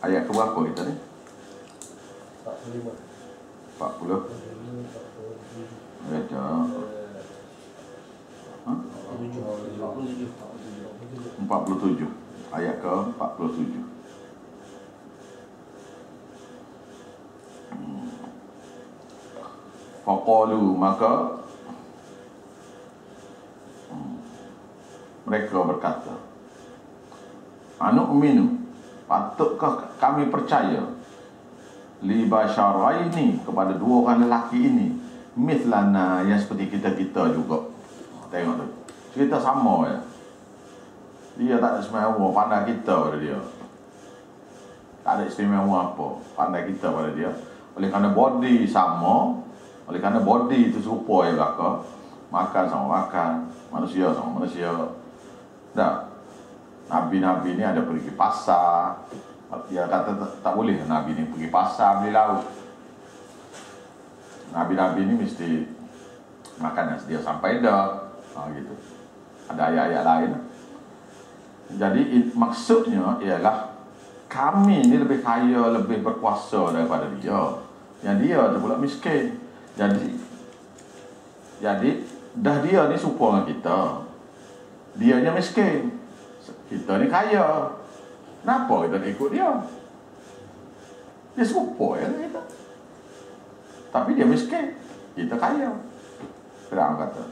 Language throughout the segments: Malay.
Ayat ke berapa kita ni? 45. 40. Baca. Ha? 47. Ayat ke 47. Faqalu, maka mereka berkata, anu'minu, patutkah kami percaya, li basyaraini, kepada dua orang lelaki ini, mithlana, yang seperti kita-kita juga. Tengok tu, cerita sama ya. Dia tak ada istimewa, pandai kita pada dia. Tak ada istimewa apa, pandai kita pada dia. Oleh kerana body sama, oleh kerana body itu serupa ya belaka, makan sama makan, manusia sama manusia. Dah, Nabi-Nabi ni ada pergi pasar. Dia kata tak boleh Nabi ni pergi pasar beli lauk. Nabi-Nabi ni mesti makan yang sedia sampai dah. Gitu. Ada ayat-ayat lain. Jadi maksudnya ialah kami ni lebih kaya, lebih berkuasa daripada dia. Yang dia tu pula miskin. Jadi dah dia ni serupa dengan kita. Dia nya miskin, kita ni kaya. Kenapa kita nak ikut dia? Dia serupa ya kita, tapi dia miskin, kita kaya. Fir'aun kata,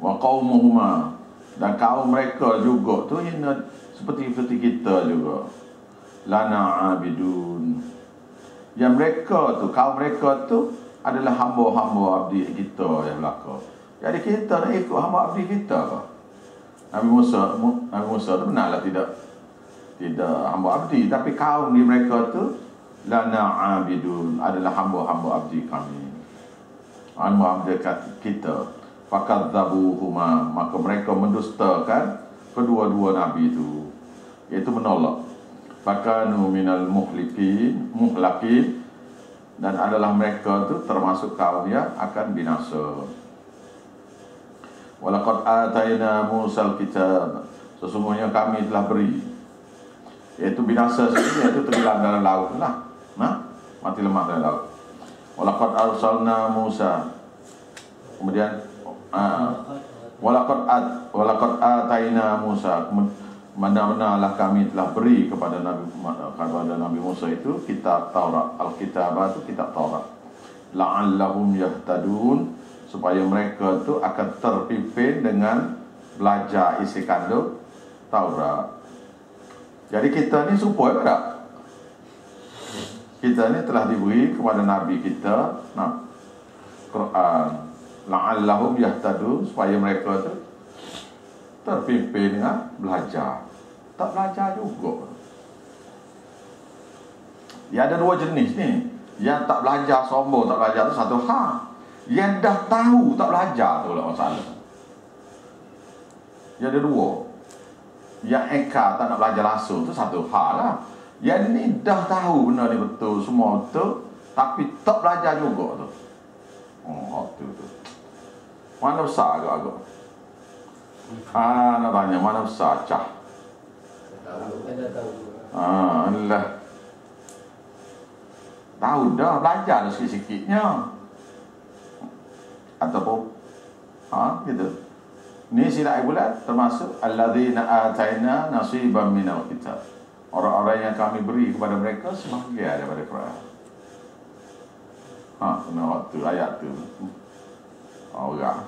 wa qaumuhuma, dan kaum mereka juga tu seperti kita juga, lana abidun, yang mereka tu, kaum mereka tu adalah hamba-hamba abdi kita yang belaka. Jadi kita nak ikut hamba abdi kita ke? Nabi Musa tu benarlah tidak hamba abdi, tapi kaum di mereka tu lana abidun, adalah hamba-hamba abdi kami, hamba abdi kita. Fakadzabuhuma, maka mereka mendustakan kedua-dua nabi itu, iaitu menolak. Fakanu minal muhlaqin, dan adalah mereka tu termasuk kaum yang akan binasa. Walaqad atayna Musal kitab, sesungguhnya kami telah beri, iaitu binasa sendiri, iaitu tenggelam dalam laut lah, mati lemak dalam laut. Walaqad arsalna Musa, kemudian walaqad atayna Musa, benar-benarlah kami telah beri kepada Nabi Musa itu kitab Taurat. Al-Kitabah itu kitab Taurat. La'allahum yahtadun, supaya mereka tu akan terpimpin dengan belajar isi kandung Taurat. Jadi kita ni serupa ke tak? Kita ni telah diberi kepada Nabi kita Quran. La'allahum yahtadun, supaya mereka tu terpimpin dengan belajar. Tak belajar juga. Ya, ada dua jenis ni. Yang tak belajar sombong, tak belajar tu satu hal. Yang dah tahu tak belajar tu lah masalah. Yang ada dua. Yang engkar tak nak belajar langsung tu satu hal lah. Yang ni dah tahu benda ni betul, semua betul, tapi tak belajar juga tu. Tu. Mana besar agak-agak? Nak tanya mana besar cah? Alah. Tahu dah, belajar dah sikit-sikitnya. Ataupun gitu. Ni sila bulat termasuk alladzina atayna nasiban minal kitab. Orang-orang yang kami beri kepada mereka sebahagian daripada Quran. Kena waktu ayat tu. Orang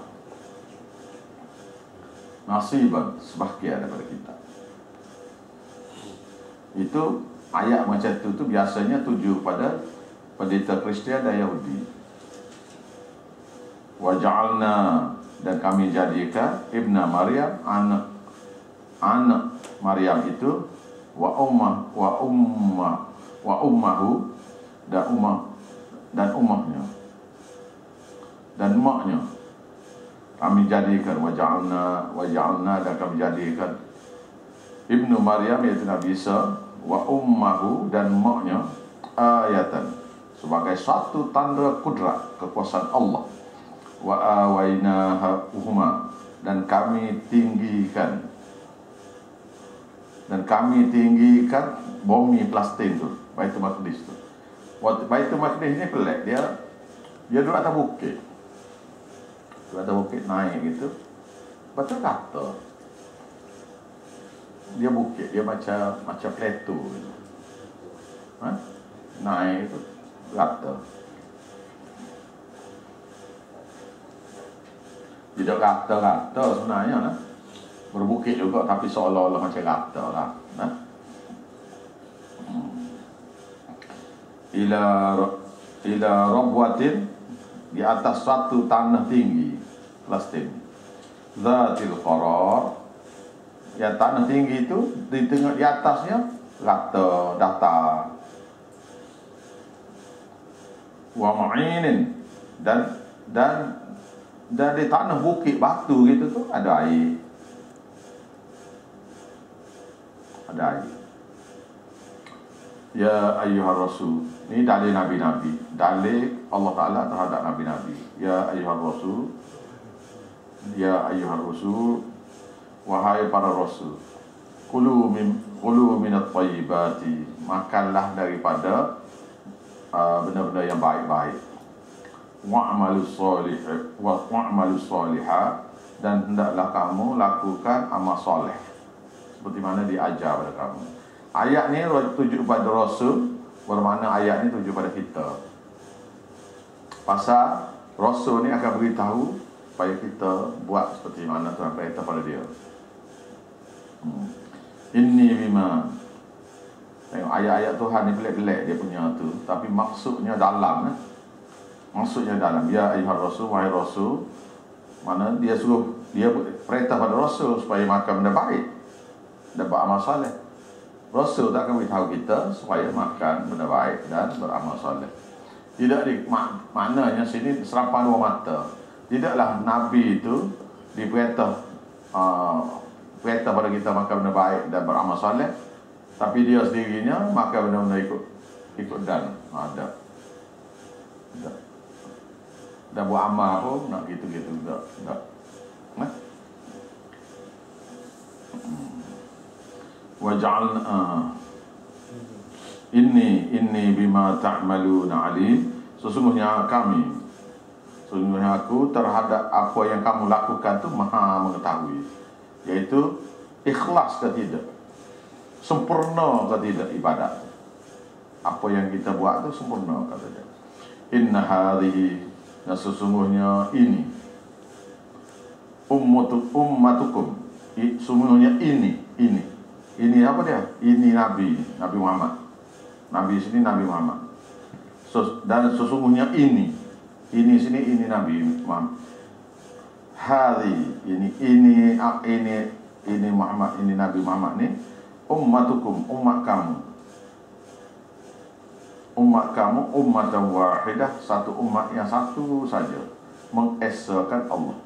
nasiban, sebahagian daripada kitab. Itu ayat macam tu biasanya tuju pada pendeta Kristian dan Yahudi. Wa ja'alna, dan kami jadikan ibna Maryam, anak Maryam itu, wa ummahu, dan ummahnya dan maknya. Kami jadikan wa ja'alna, dan kami jadikan ibnu Maryam, iaitu Nabi Isa, wa ummahu, dan maknya, ayatan, sebagai satu tanda kudrat kekuasaan Allah. Wa awainahuma, dan kami tinggikan Dan kami tinggikan bumi Palestin tu, Baitul Maqdis tu. Baitul Maqdis ni pelik, dia duduk atas bukit. Duduk atas bukit naik gitu. Betul kata. Dia bukit, dia macam plateau gitu. Naik itu rata. Tidak rata-rata sebenarnya lah. Berbukit juga tapi seolah-olah macam rata lah. Ila rabwatin, di atas suatu tanah tinggi Palestin. Zatil qarar, yang tanah tinggi itu di tengah, di atasnya rata, datar. Wa ma'inin, dan di tanah bukit batu gitu tu ada air. Ada air. Ya ayyuhar rasul, ini dalil nabi-nabi, dalil Allah Ta'ala terhadap nabi-nabi. Ya ayyuhar rasul, ya ayyuhar rasul, wahai para rasul, kulu minat thayyibati, makanlah daripada benda-benda yang baik-baik. Wa'malus salihah, dan hendaklah kamu lakukan amal soleh seperti mana diajar pada kamu. Ayat ni tuju pada Rasul, bermakna ayat ni tuju pada kita. Pasal Rasul ni akan beritahu supaya kita buat seperti mana Tuhan perintah pada dia. Inni bima, tengok ayat-ayat Tuhan ni pelik-pelik dia punya tu, tapi maksudnya dalam. Maksudnya dalam. Ya ayyuhar rasul, wahai rasul, mana dia suruh, dia perintah pada Rasul supaya makan benda baik, dapat amal soleh. Rasul tak akan beritahu kita supaya makan benda baik dan beramal soleh. Tidak maknanya sini serapan dua mata. Tidaklah Nabi itu diperintah perintah pada kita makan benda baik dan beramal soleh, tapi dia sendirinya makan benda-benda ikut dan ada. Dan buat amal pun nak gitu-gitu tak. Waj'alna inni bima ta'maluna alim, sesungguhnya aku terhadap apa yang kamu lakukan tu maha mengetahui, iaitu ikhlas ke tidak, sempurna ke tidak ibadat, apa yang kita buat tu sempurna ke tidak. Inna hadhihi, dan sesungguhnya ini, ummatukum, sesungguhnya ini apa dia? Ini Nabi Muhammad. Nabi sini Nabi Muhammad. Dan sesungguhnya ini sini ini Nabi Muhammad. Hari ini Muhammad, ini Nabi Muhammad ni, ummatukum, umat kamu, ummatan wahidah, satu umat yang satu saja, mengesakan Allah.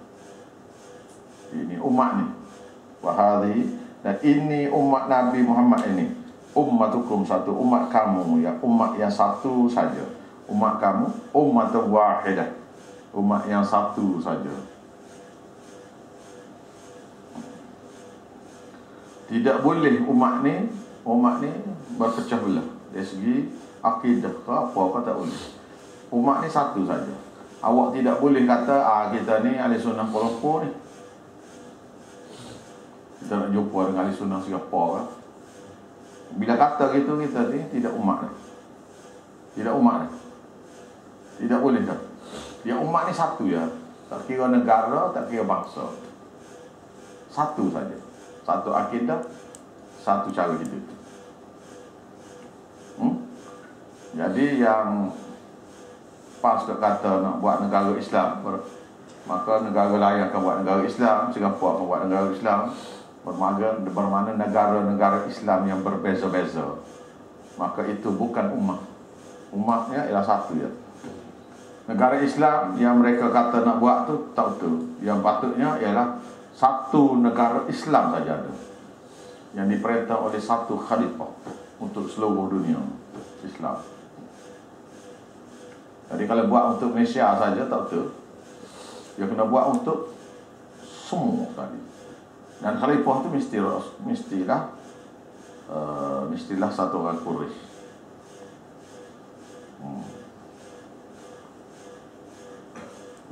Ini umat ni. Wahari, dan ini umat Nabi Muhammad ini, ummatukum, satu umat kamu, ya umat yang satu saja. Umat kamu ummatan wahidah, umat yang satu saja. Tidak boleh umat ni berpecah belah dari segi akidah ke apa tak boleh. Umat ni satu saja. Awak tidak boleh kata kita ni ahli sunnah Kuala Lumpur ni, kita nak jumpa dengan ahli sunnah Singapura kan? Bila kata gitu, kita ni tidak umat ni. Tidak umat ni, tidak boleh dah. Dia umat ni satu ya, tak kira negara, tak kira bangsa, satu saja. Satu akidah, satu cara hidup. Jadi yang pas kata nak buat negara Islam, maka negara lain akan buat negara Islam, Singapura akan buat negara Islam, bermakna negara-negara Islam yang berbeza-beza. Maka itu bukan umat. Umatnya ialah satu ya. Negara Islam yang mereka kata nak buat tu tak betul. Yang patutnya ialah satu negara Islam saja ada, yang diperintah oleh satu khalifah untuk seluruh dunia Islam. Jadi kalau buat untuk Malaysia saja tak betul. Dia kena buat untuk semua tadi. Dan khalifah tu mestilah Mestilah satu orang Quraisy.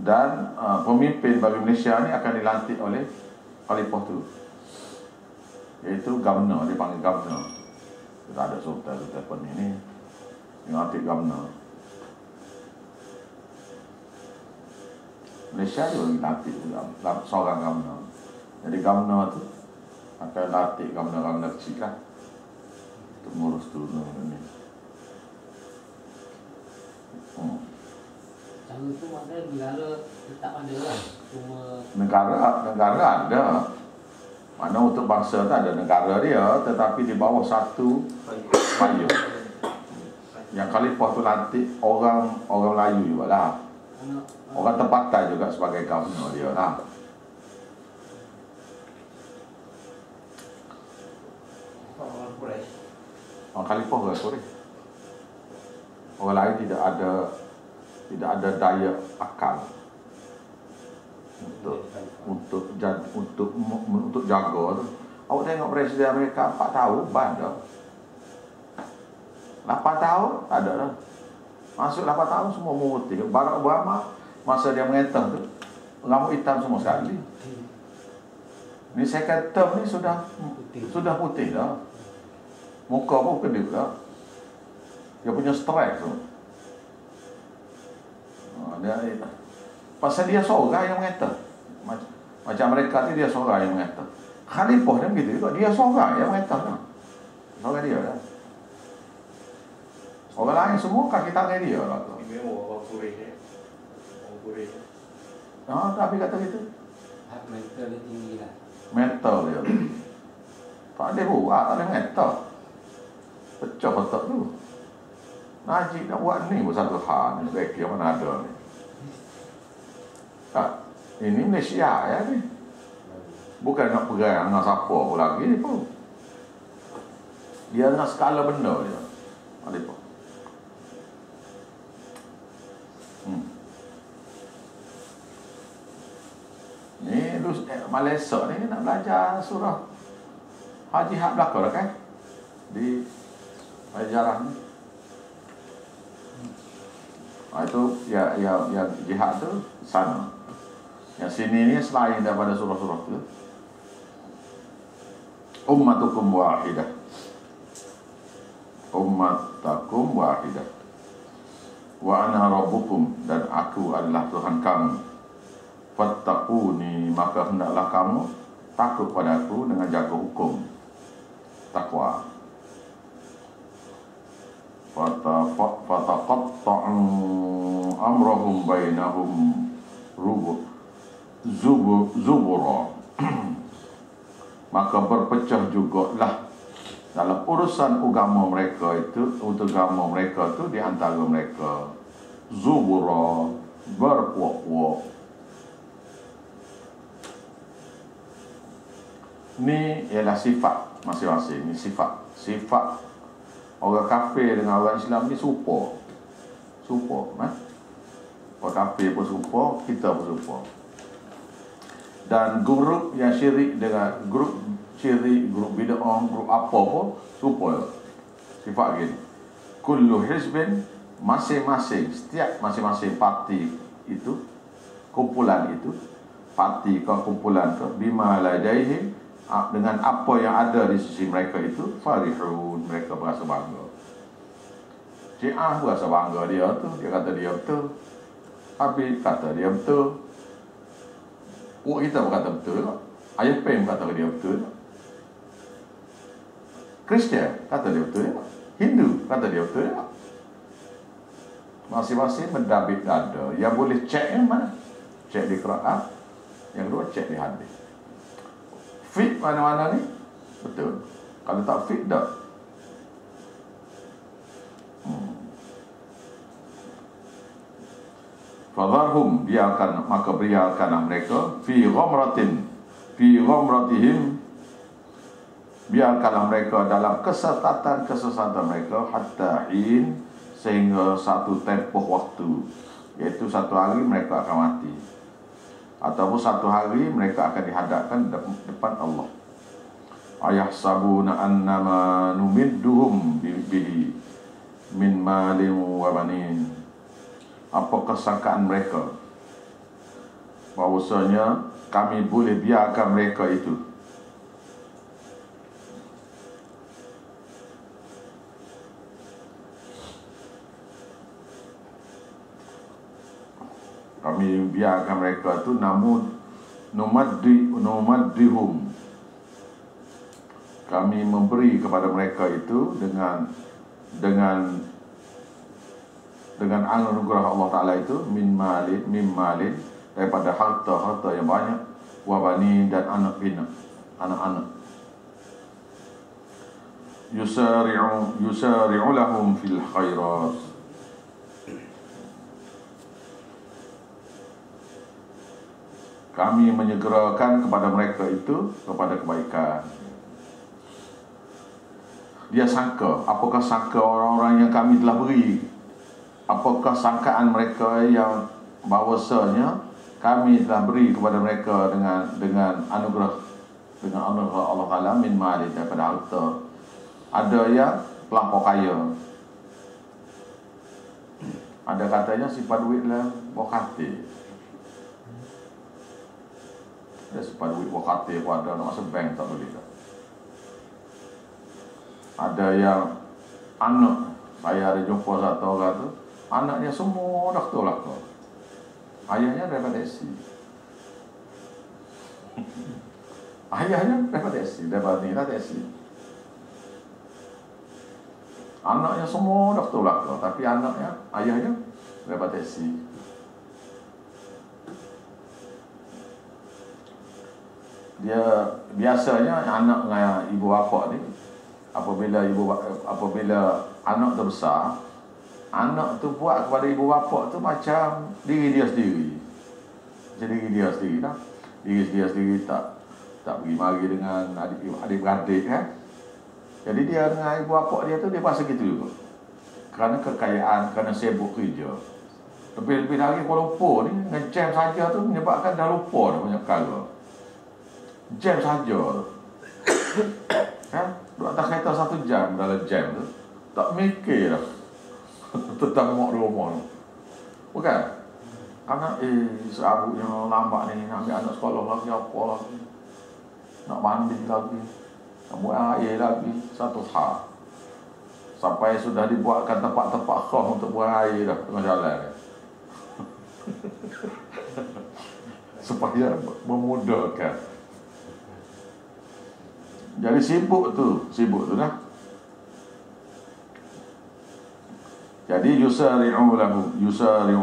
Dan pemimpin bagi Malaysia ni akan dilantik oleh Khalifah tu, iaitu Governor, dipanggil Governor. Kita ada sultan pun ini yang lantik Governor. Malaysia juga dilantik seorang Governor. Jadi Governor tu akan lantik Governor kecil kan, untuk ngurus tu ini. Cara tu maknanya negara tetap ada lah. Cuma negara ada. Mana untuk bangsa tu ada negara dia, tetapi di bawah satu payung. Yang Khalifah tu lantik orang Melayu juga lah. Orang tempatan juga sebagai governor dia lah. Orang Khalifah ke Quraisy. Orang lain tidak ada daya akal untuk jaga tu. Awak tengok Presiden Amerika 4 tahun bandar. 8 tahun tak ada dah. Masuk 8 tahun semua memutih. Barack Obama masa dia mengetah tu rambut hitam semua sekali. Ni second term ni sudah putih dah. Muka pun kedip dah. Dia punya strike tu. Pasal dia seorang yang mengetah. Macam mereka ni dia seorang yang mengetah. Khalifah dia begitu juga. Dia seorang yang mengetah dah. Seorang dia dah. Orang lain semua kaki tangan dia lah tu. Ini memang orang Quraisy. Orang Quraisy. Tapi kata gitu. hak mental dia tinggi lah. Mental dia. Tak ada buat, tak ada mental. Pecah otak tu. Najib nak buat ni pun satu hal ni. Rekir mana ada ni. Tak. Ini Malaysia ya ni. Bukan nak perang dengan siapa pun lagi ni pun. Dia nak skala benda dia. Ada pun. Ni Malaysia ni nak belajar surah Haji hak belakang kan? Di sejarah ni. Itu ya jihad tu sana. Yang sini ni selain daripada surah-surah tu. Ummatukum wahidah. Ummatakum wahidah. Wa ana rabbukum, dan aku adalah Tuhan kamu. Fattaquni, maka hendaklah kamu takut pada aku dengan jaga hukum. Takwa. Fataqatta'u amrahum bainahum zubura. Maka berpecah jugalah dalam urusan agama mereka itu, untuk agama mereka itu di antara mereka zubura, berpuak-puak. Ni ialah sifat masing-masing. Ni sifat orang kafir dengan orang Islam ni serupa. Orang kafir pun serupa, kita pun serupa. Dan grup yang syirik dengan grup syirik, grup bid'ah, grup apa pun serupa. Sifat gini. Kullu hizbin, setiap masing-masing parti itu, kumpulan itu, parti ke kumpulan ke, bima ladaihim, dengan apa yang ada di sisi mereka itu, farihun, mereka berasa bangga. Syiah berasa bangga dia tu, dia kata dia betul. Habib kata dia betul. Kita pun kata betul. Ayah Pem kata dia betul. Kristian kata dia betul. Hindu kata dia betul. Masing-masing mendabik dada. Yang boleh cek yang mana? Cek di Quran. Yang kedua cek di hadis. Fit mana-mana ni betul. Kalau tak fit tak. Fadharhum, maka biarkanlah mereka fi ghamratihim, biarkanlah mereka dalam kesesatan mereka hatta hin, sehingga satu tempoh waktu, iaitu satu hari mereka akan mati, ataupun satu hari mereka akan dihadapkan depan Allah. ayahsabuna annama numidduhum bihi min malin wa banin. Apakah sangkaan mereka bahawasanya kami boleh biarkan mereka itu namun numaddihum, kami memberi kepada mereka itu dengan anugerah Allah Ta'ala itu min malin daripada harta yang banyak, wa bani, dan anak-anak. Yusari'u lahum fil khairat, kami menyegerakan kepada mereka itu kepada kebaikan. Dia sangka, apakah sangka orang-orang yang kami telah beri, apakah sangkaan mereka yang bahawasanya kami telah beri kepada mereka dengan anugerah Allah Ta'ala min mali, daripada harta. Ada yang terlampau kaya, ada katanya simpan duit lah wakati. Dia simpan duit wakati pun ada, nak masuk bank tak boleh tak. Ada yang anak, saya ada jumpa satu orang tu, anaknya semua doktor lah kau. Ayahnya daripada SC. Ayahnya daripada SC, daripada ni lah SC. Anaknya semua doktor lah kau, tapi ayahnya daripada SC. Dia biasanya anak dengan ibu bapa ni, apabila anak tu besar, anak tu buat kepada ibu bapa tu macam diri dia sendiri. Macam diri dia sendiri lah. Diri dia sendiri tak pergi mari dengan adik-beradik kan. Jadi dia dengan ibu bapa dia tu dia rasa gitu juga. Kerana kekayaan, kerana sibuk kerja. Lebih-lebih lagi Kuala Lumpur ni ngejam saja tu menyebabkan dah lupa dah banyak perkara. Jam saja kan, duduk atas kereta 1 jam dalam jam tu, tak mikir dah tentang mak rumah tu, bukan? Karena serabut yang lambat ni, nak ambil anak sekolah lagi, apa lagi, nak mandi lagi, nak buat air lagi, satu hal. Sampai sudah dibuatkan tempat-tempat khas untuk buat air dah tengah jalan ni. Supaya memudahkan. Jadi sibuk tu dah. Jadi yusari'u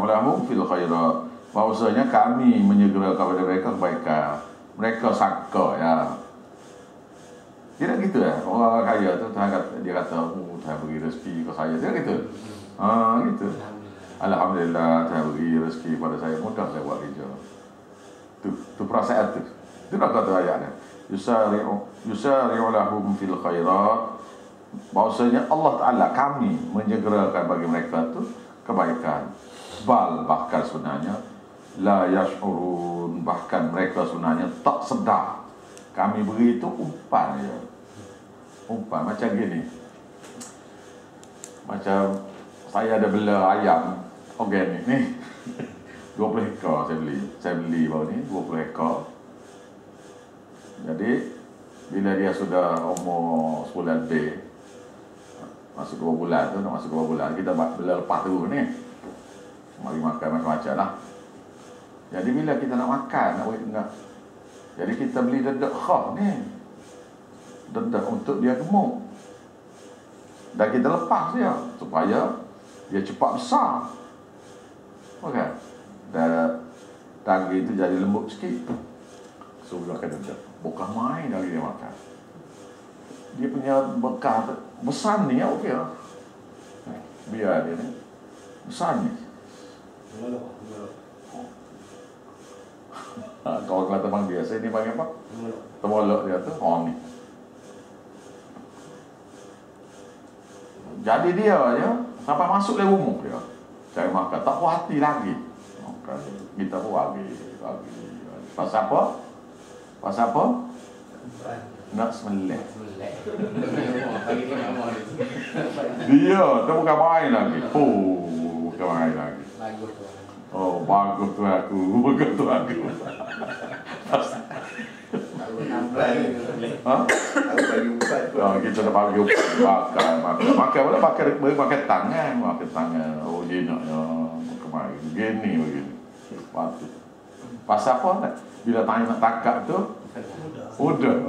lahum fil khairat, bahawasanya kami menyegera kepada mereka kebaikan. Mereka sangka ya. Tidak gitu ya. Orang kaya tu dia kata, Tuhan beri rezeki ke saya. Tidak gitu. Gitu. Alhamdulillah, Tuhan beri rezeki pada saya, mudah saya buat kerja. Tu perasaan tu. Itu nak kata ayatnya. Yusari'u lahum fil khairat, bahawasanya Allah Ta'ala kami menyegerakan bagi mereka tu kebaikan. Bahkan sebenarnya la yash'urun, bahkan mereka sebenarnya tak sedar kami beri itu umpan je. Umpan macam gini, macam saya ada bela ayam organik ni 20 ekor saya beli baru ni 20 ekor. Jadi bila dia sudah umur sebulan lebih, masuk 2 bulan tu, nak masuk 2 bulan, kita bela lepas tu ni, mari makan macam-macam lah. Jadi bila kita nak makan, jadi kita beli dedak khas ni, dedak untuk dia gemuk, dan kita lepas dia supaya dia cepat besar, okay? Dan daging itu jadi lembut sikit. So gunakan dedak, bukan main lagi dia makan. Dia punya bekal besar ni ya, okey lah. Biar dia ni besar ni. Kalau Kelantan panggil biasa ni panggil apa? Temolok dia tu, ni. Jadi dia je sampai masuk dalam rumah dia cari makan, tak puas hati lagi. Kita pun lagi. Pasal apa? Nak sembelih. Melek. Bagi tu nama dia. Dia tu bukan main lagi. Oh, bukan main lagi. Bagus tu. Oh, bagus tu aku. Bagus tu aku. Aku nampak ni. Ha? Aku bagi umpat tu. Oh, kita nak bagi makan pula pakai tangan. Oh, dia nak kemari. Begini. Patut. Pasal apa nak? Bila tanya nak takak tu, udah.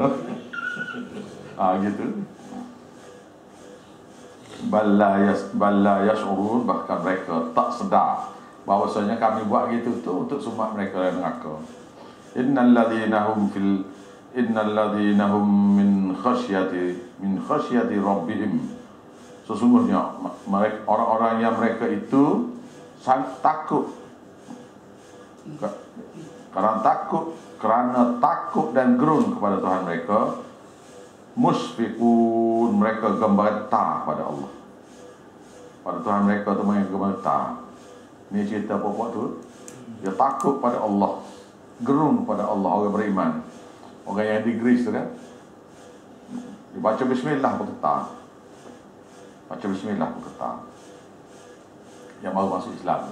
Gitu. Balla yash'urun, bahkan mereka tak sedar bahawasanya kami buat gitu tu untuk sumat mereka yang neraka. Innal ladzina hum min khasyati rabbihim, sesungguhnya mereka, orang-orang yang mereka itu sangat takut kerana takut dan gerun kepada Tuhan mereka. Musfiqun, mereka gemetar pada Allah, pada Tuhan mereka tu mereka gemetar. Ni cerita pokok tu, dia takut pada Allah, gerun pada Allah. Orang beriman, orang yang di Greece tu kan, dia baca bismillah bergetar, yang baru masuk Islam.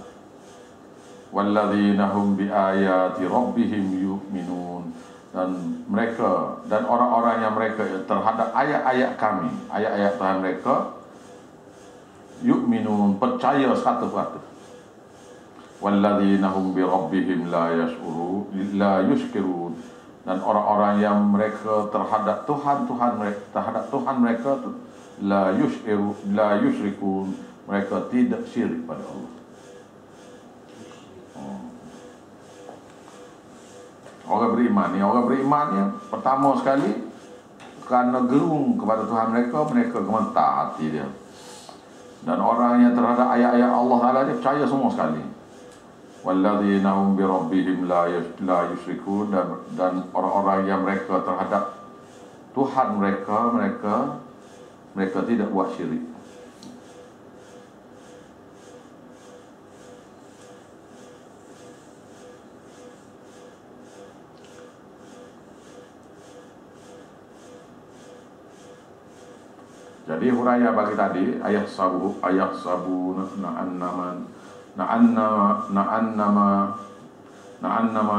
Walladzina hum bi ayati rabbihim yu'minun, dan mereka dan orang-orang yang mereka terhadap ayat-ayat kami, ayat-ayat Tuhan mereka, yu'minun, percaya 100%. Walladzina hum bi rabbihim la yushkirun, dan orang-orang yang mereka terhadap Tuhan mereka tu la yushrikun, mereka tidak syirik pada Allah. Orang beriman ni pertama sekali kerana gerung kepada Tuhan mereka gemetar hati dia. Dan orang yang terhadap ayat-ayat Allah Taala dia percaya semua sekali. Walladzina hum bi rabbihim la yushrikun, dan orang-orang yang mereka terhadap Tuhan mereka tidak buat syirik. Jadi huraya bagi tadi ayat sabu na'annama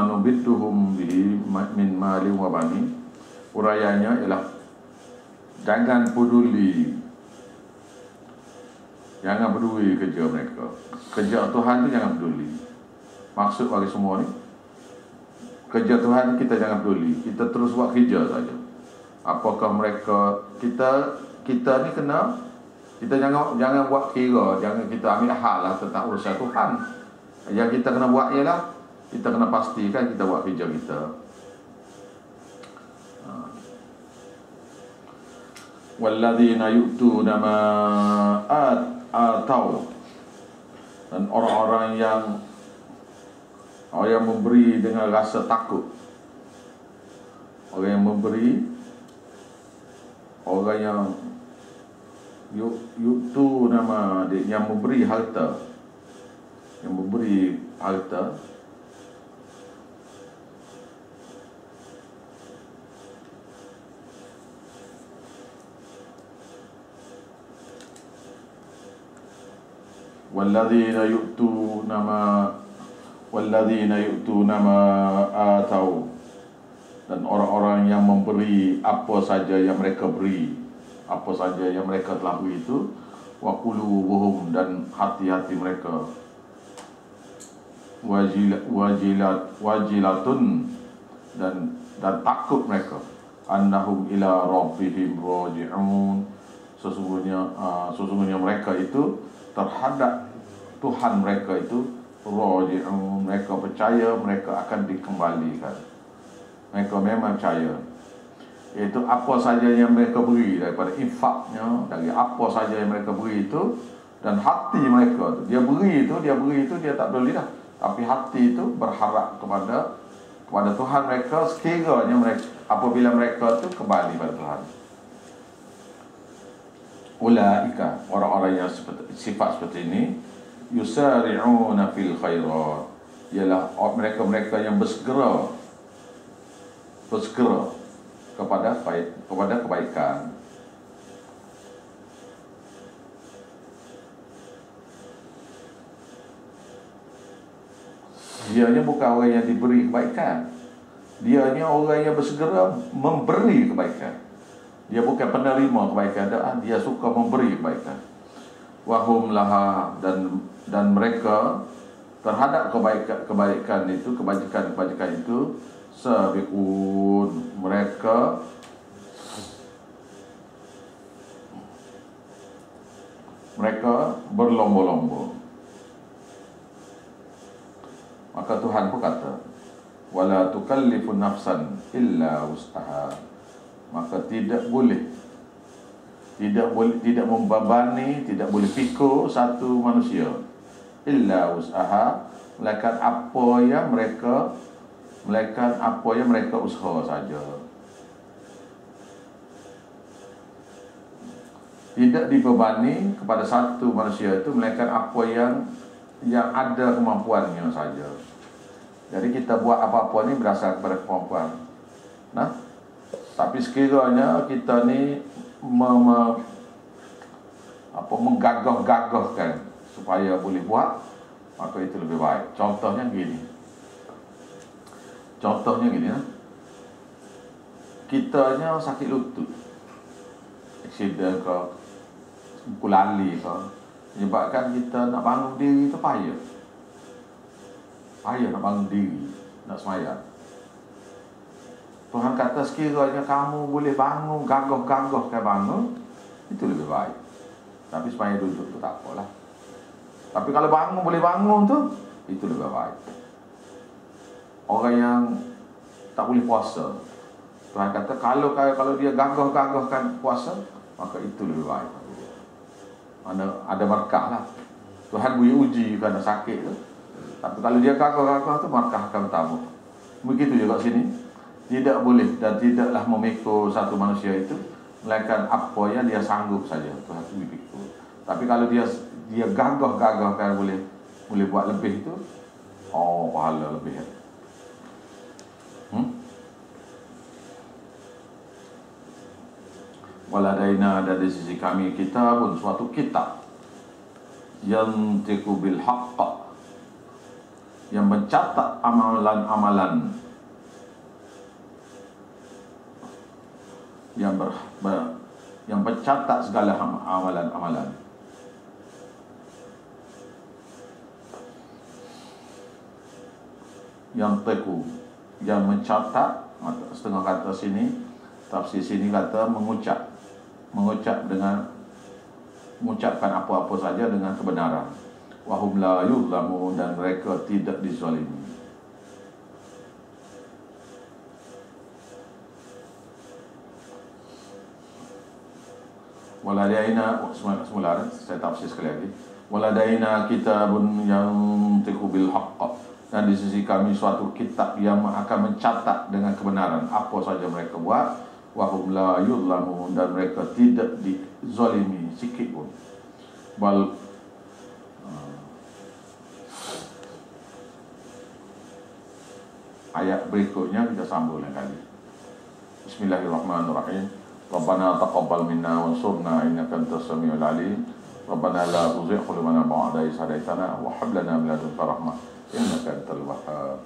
nubidduhum bihi min mali wa bani. Hurayanya ialah jangan peduli kerja mereka. Kerja Tuhan tu jangan peduli. Maksud bagi semua ni, kerja Tuhan kita jangan peduli. Kita terus buat kerja saja. Apakah mereka kita ni kena, kita jangan buat kira, jangan kita ambil hal lah tentang urusan Tuhan. Yang kita kena buat ialah kita kena pastikan kita buat kerja kita. Walladzina yu'tuna ma atau, dan orang-orang yang memberi dengan rasa takut. Orang yang memberi, orang yang yu'tu nama dia, yang memberi harta, walladzina yu'tuna ma atau, dan orang-orang yang memberi apa saja yang mereka beri, apa saja yang mereka telah beri itu, wa qulubuhum, dan hati-hati mereka wajilatun, dan takut mereka, annahum ila rabbihim raji'un, sesungguhnya mereka itu terhadap Tuhan mereka itu raji'un, mereka percaya mereka akan dikembalikan. Mereka memang percaya. Iaitu apa saja yang mereka beri daripada infaknya, dari apa saja yang mereka beri itu, dan hati mereka tu, dia beri itu dia tak peduli dah, tapi hati itu berharap kepada Tuhan mereka, sekiranya mereka, apabila mereka tu kembali pada Tuhan. Ulaika, orang-orang yang sifat seperti ini, yusari'una fil khairat, ialah mereka yang bersegera kepada kebaikan. Dianya bukan orang yang diberi kebaikan. Dianya orang yang bersegera memberi kebaikan. Dia bukan penerima kebaikan, dia suka memberi kebaikan. Wahum laha, dan mereka terhadap kebaikan itu, kebajikan itu sabiqun, mereka berlomba-lomba. Maka Tuhan pun kata, wala tukallifu nafsan illa wus'aha. Maka tidak boleh membebani, tidak boleh pikul satu manusia illa wus'aha, melainkan apa yang mereka usaha saja. Tidak dibebani kepada satu manusia itu melainkan apa yang ada kemampuannya saja. Jadi kita buat apa-apa ni berdasar kepada kemampuan. Nah, tapi sekiranya kita ni menggagah-gagahkan supaya boleh buat, maka itu lebih baik. Contohnya gini. Kitanya sakit lutut, aksiden ke, kulali ke, menyebabkan kita nak bangun diri tu payah nak bangun diri, nak semayang. Tuhan kata sekiranya kamu boleh bangun, gagah-gagahkan bangun, itu lebih baik. Tapi semayang duduk tu tak apalah. Tapi kalau boleh bangun tu, itu lebih baik. Orang yang tak boleh puasa, Tuhan kata kalau dia gagah-gagahkan puasa, maka itu lebih baik. Mana ada berkah lah. Tuhan boleh uji kerana sakit tu. Tapi kalau dia gagah-gagah tu, berkah akan bertambah. Begitu juga sini. Tidak boleh dan tidaklah memikul satu manusia itu, melainkan apa yang dia sanggup saja. Tuhan tu pikul. Tapi kalau dia gagah-gagahkan boleh buat lebih tu, pahala lebih. Waladaina, ada di sisi kami kitabun, suatu kitab yang yantiqu bil haqq, yang mencatat amalan-amalan yang mencatat segala amalan-amalan. Yang teku, yang mencatat, setengah kata sini, tafsir sini kata mengucapkan apa-apa saja dengan kebenaran. Wahum la yuzlamun, dan mereka tidak dizalimi. Waladaina, semula saya tafsir sekali lagi. Waladaina kitabun yantiqu bil haqq, dan di sisi kami suatu kitab yang akan mencatat dengan kebenaran apa saja mereka buat. Wahum la yuzlamun, dan mereka tidak dizalimi sikit pun. Ayat berikutnya kita sambung lagi. Bismillahirrahmanirrahim. Rabbana taqabbal minna wansurna innaka antas samiul alim. Rabbana la tuzigh qulubana ba'da idh hadaytana wa hab lana min ladunka rahmah innaka antal wahhab.